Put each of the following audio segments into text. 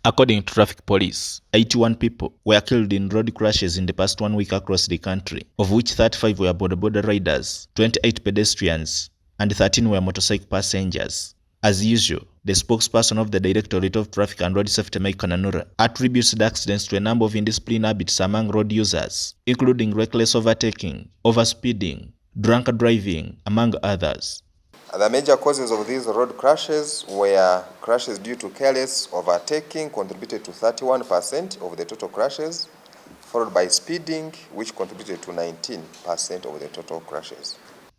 According to traffic police, 81 people were killed in road crashes in the past 1 week across the country, of which 35 were border riders, 28 pedestrians, and 13 were motorcycle passengers. As usual, the spokesperson of the Directorate of Traffic and Road Safety, Mike Kananura, attributes the accidents to a number of indisciplined habits among road users, including reckless overtaking, overspeeding, drunk driving, among others. The major causes of these road crashes were crashes due to careless overtaking, contributed to 31% of the total crashes, followed by speeding, which contributed to 19% of the total crashes.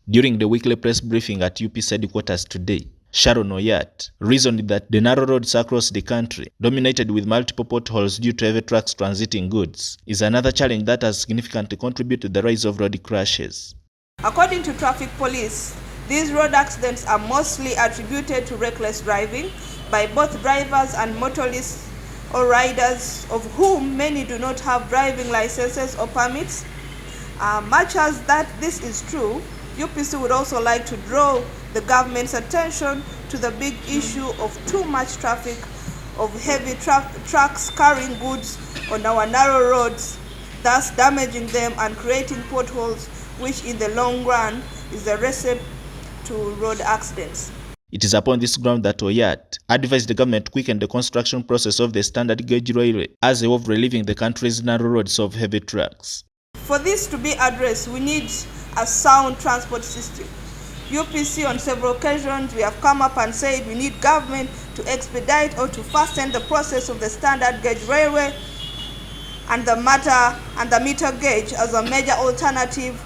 During the weekly press briefing at UPC headquarters today, Sharon Oyat reasoned that the narrow roads across the country, dominated with multiple potholes due to heavy trucks transiting goods, is another challenge that has significantly contributed to the rise of road crashes. According to traffic police, these road accidents are mostly attributed to reckless driving by both drivers and motorists or riders, of whom many do not have driving licenses or permits. Much as that this is true, UPC would also like to draw the government's attention to the big issue of too much traffic of heavy trucks carrying goods on our narrow roads, thus damaging them and creating potholes, which in the long run is a recipe to road accidents. It is upon this ground that Oyat advised the government to quicken the construction process of the standard gauge railway as a way of relieving the country's narrow roads of heavy trucks. For this to be addressed, we need a sound transport system. UPC on several occasions we have come up and said we need government to expedite or to fasten the process of the standard gauge railway and the meter gauge as a major alternative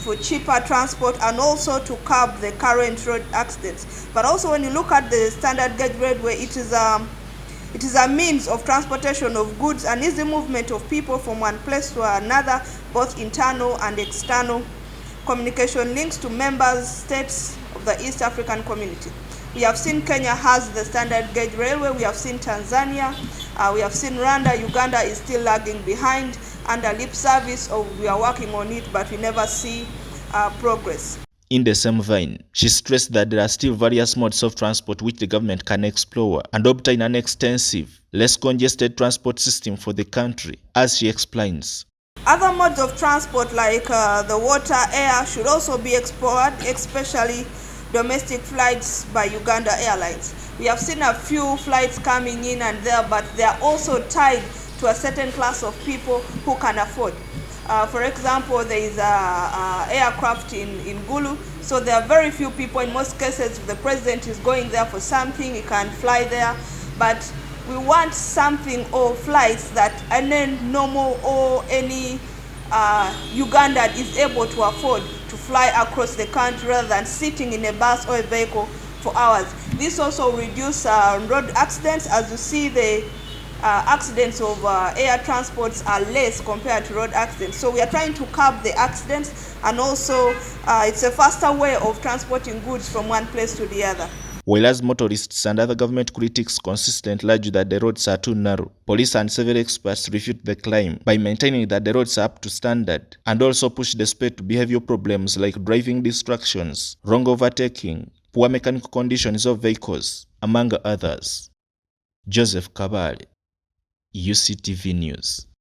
for cheaper transport, and also to curb the current road accidents. But also when you look at the standard gauge railway, it is a means of transportation of goods and easy movement of people from one place to another, both internal and external communication links to member states of the East African community. We have seen Kenya has the standard gauge railway, we have seen Tanzania, we have seen Rwanda. Uganda is still lagging behind under lip service, or we are working on it, but we never see progress. In the same vein, she stressed that there are still various modes of transport which the government can explore and obtain an extensive, less congested transport system for the country, as she explains. Other modes of transport like the water, air should also be explored, especially domestic flights by Uganda Airlines. We have seen a few flights coming in and there, but they are also tied to a certain class of people who can afford. For example, there is a aircraft in Gulu, so there are very few people. In most cases, if the president is going there for something, he can fly there. But we want something or flights that any normal or any Ugandan is able to afford to fly across the country rather than sitting in a bus or a vehicle for hours. This also reduces road accidents. As you see, the accidents of air transports are less compared to road accidents. So we are trying to curb the accidents, and also it's a faster way of transporting goods from one place to the other. Whereas motorists and other government critics consistently argue that the roads are too narrow, police and several experts refute the claim by maintaining that the roads are up to standard, and also push the spade to behavioral problems like driving distractions, wrong overtaking, poor mechanical conditions of vehicles, among others. Joseph Kabale, UCTV News.